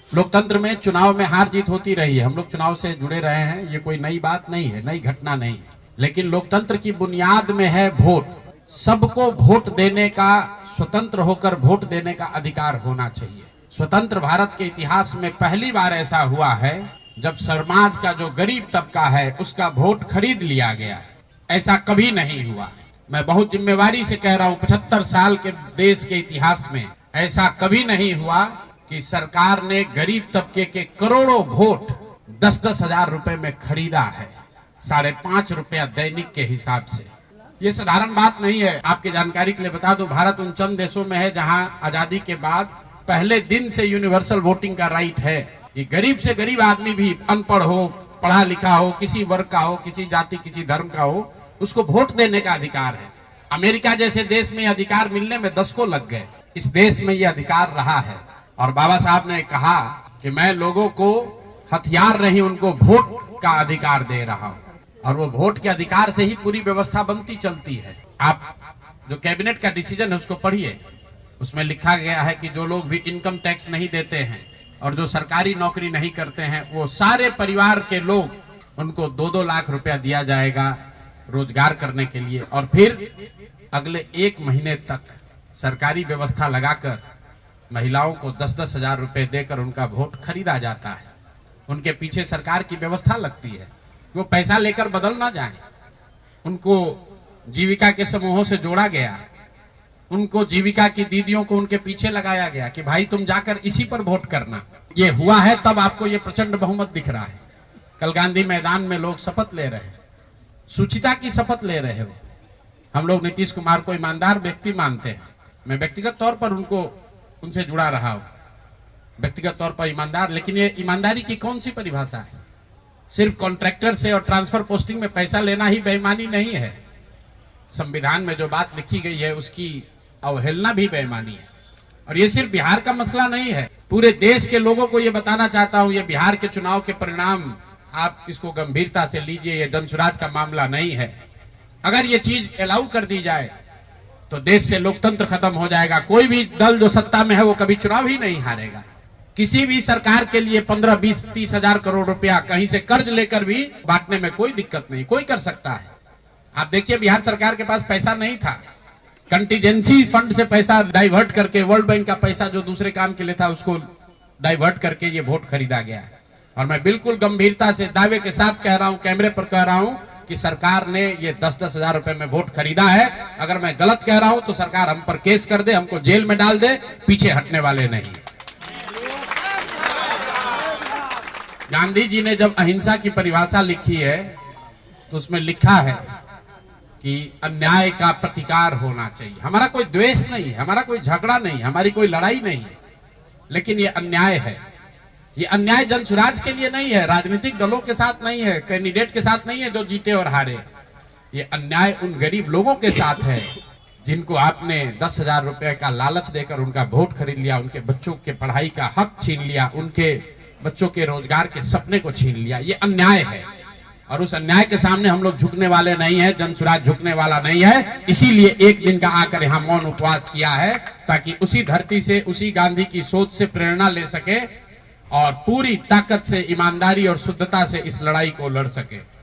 लोकतंत्र में चुनाव में हार जीत होती रही है। हम लोग चुनाव से जुड़े रहे हैं, ये कोई नई बात नहीं है, नई घटना नहीं है। लेकिन लोकतंत्र की बुनियाद में है वोट। सबको वोट देने का, स्वतंत्र होकर वोट देने का अधिकार होना चाहिए। स्वतंत्र भारत के इतिहास में पहली बार ऐसा हुआ है जब समाज का जो गरीब तबका है उसका वोट खरीद लिया गया। ऐसा कभी नहीं हुआ। मैं बहुत जिम्मेवारी से कह रहा हूं, 75 साल के देश के इतिहास में ऐसा कभी नहीं हुआ कि सरकार ने गरीब तबके के करोड़ों वोट 10-10 हजार रुपए में खरीदा है, 5.5 रुपया दैनिक के हिसाब से। ये साधारण बात नहीं है। आपकी जानकारी के लिए बता दूं, भारत उन चंद देशों में है जहां आजादी के बाद पहले दिन से यूनिवर्सल वोटिंग का राइट है कि गरीब से गरीब आदमी भी, अनपढ़ हो, पढ़ा लिखा हो, किसी वर्ग का हो, किसी जाति किसी धर्म का हो, उसको वोट देने का अधिकार है। अमेरिका जैसे देश में अधिकार मिलने में 10 को लग गए। इस देश में यह अधिकार रहा है और बाबा साहब ने कहा कि मैं लोगों को हथियार नहीं, उनको वोट का अधिकार दे रहा हूं और वो वोट के अधिकार से ही पूरी व्यवस्था बनती चलती है। आप जो कैबिनेट का डिसीजन है उसको पढ़िए, उसमें लिखा गया है कि जो लोग भी इनकम टैक्स नहीं देते हैं और जो सरकारी नौकरी नहीं करते हैं, वो सारे परिवार के लोग, उनको 2-2 लाख रुपया दिया जाएगा रोजगार करने के लिए। और फिर अगले 1 महीने तक सरकारी व्यवस्था लगाकर महिलाओं को 10-10 हजार रुपए देकर उनका वोट खरीदा जाता है। उनके पीछे सरकार की व्यवस्था लगती है, वो पैसा लेकर बदल ना जाए। उनको जीविका के समूहों से जोड़ा गया, उनको जीविका की दीदियों को उनके पीछे लगाया गया कि भाई तुम जाकर इसी पर वोट करना। ये हुआ है तब आपको ये प्रचंड बहुमत दिख रहा है। कल गांधी मैदान में लोग शपथ ले रहे हैं, सुचिता की शपथ ले रहे हो। हम लोग नीतीश कुमार को ईमानदार व्यक्ति मानते हैं। मैं व्यक्तिगत तौर पर उनसे जुड़ा रहा हूं, व्यक्तिगत तौर पर ईमानदार। लेकिन ये ईमानदारी की कौन सी परिभाषा है? सिर्फ कॉन्ट्रैक्टर से और ट्रांसफर पोस्टिंग में पैसा लेना ही बेईमानी नहीं है। संविधान में जो बात लिखी गई है उसकी अवहेलना भी बेईमानी है। और ये सिर्फ बिहार का मसला नहीं है, पूरे देश के लोगों को ये बताना चाहता हूं, ये बिहार के चुनाव के परिणाम, आप इसको गंभीरता से लीजिए। ये जनसुराज का मामला नहीं है। अगर ये चीज अलाउ कर दी जाए तो देश से लोकतंत्र खत्म हो जाएगा। कोई भी दल जो सत्ता में है वो कभी चुनाव ही नहीं हारेगा। किसी भी सरकार के लिए 15, 20, 30 हजार करोड़ रुपया कहीं से कर्ज लेकर भी बांटने में कोई दिक्कत नहीं, कोई कर सकता है। आप देखिए, बिहार सरकार के पास पैसा नहीं था, कंटीजेंसी फंड से पैसा डाइवर्ट करके, वर्ल्ड बैंक का पैसा जो दूसरे काम के लिए था उसको डाइवर्ट करके ये वोट खरीदा गया है। और मैं बिल्कुल गंभीरता से दावे के साथ कह रहा हूं, कैमरे पर कह रहा हूं कि सरकार ने ये 10-10 हजार रुपए में वोट खरीदा है। अगर मैं गलत कह रहा हूं तो सरकार हम पर केस कर दे, हमको जेल में डाल दे, पीछे हटने वाले नहीं। गांधी जी ने जब अहिंसा की परिभाषा लिखी है तो उसमें लिखा है कि अन्याय का प्रतिकार होना चाहिए। हमारा कोई द्वेष नहीं है, हमारा कोई झगड़ा नहीं, हमारी कोई लड़ाई नहीं है, लेकिन ये अन्याय है। ये अन्याय जनसुराज के लिए नहीं है, राजनीतिक दलों के साथ नहीं है, कैंडिडेट के साथ नहीं है जो जीते और हारे। ये अन्याय उन गरीब लोगों के साथ है जिनको आपने 10 हजार रुपए का लालच देकर उनका वोट खरीद लिया, उनके बच्चों के पढ़ाई का हक छीन लिया, उनके बच्चों के रोजगार के सपने को छीन लिया। ये अन्याय है और उस अन्याय के सामने हम लोग झुकने वाले नहीं है, जनसुराज झुकने वाला नहीं है। इसीलिए एक दिन का आकर यहाँ मौन उपवास किया है ताकि उसी धरती से, उसी गांधी की सोच से प्रेरणा ले सके और पूरी ताकत से, ईमानदारी और शुद्धता से इस लड़ाई को लड़ सके।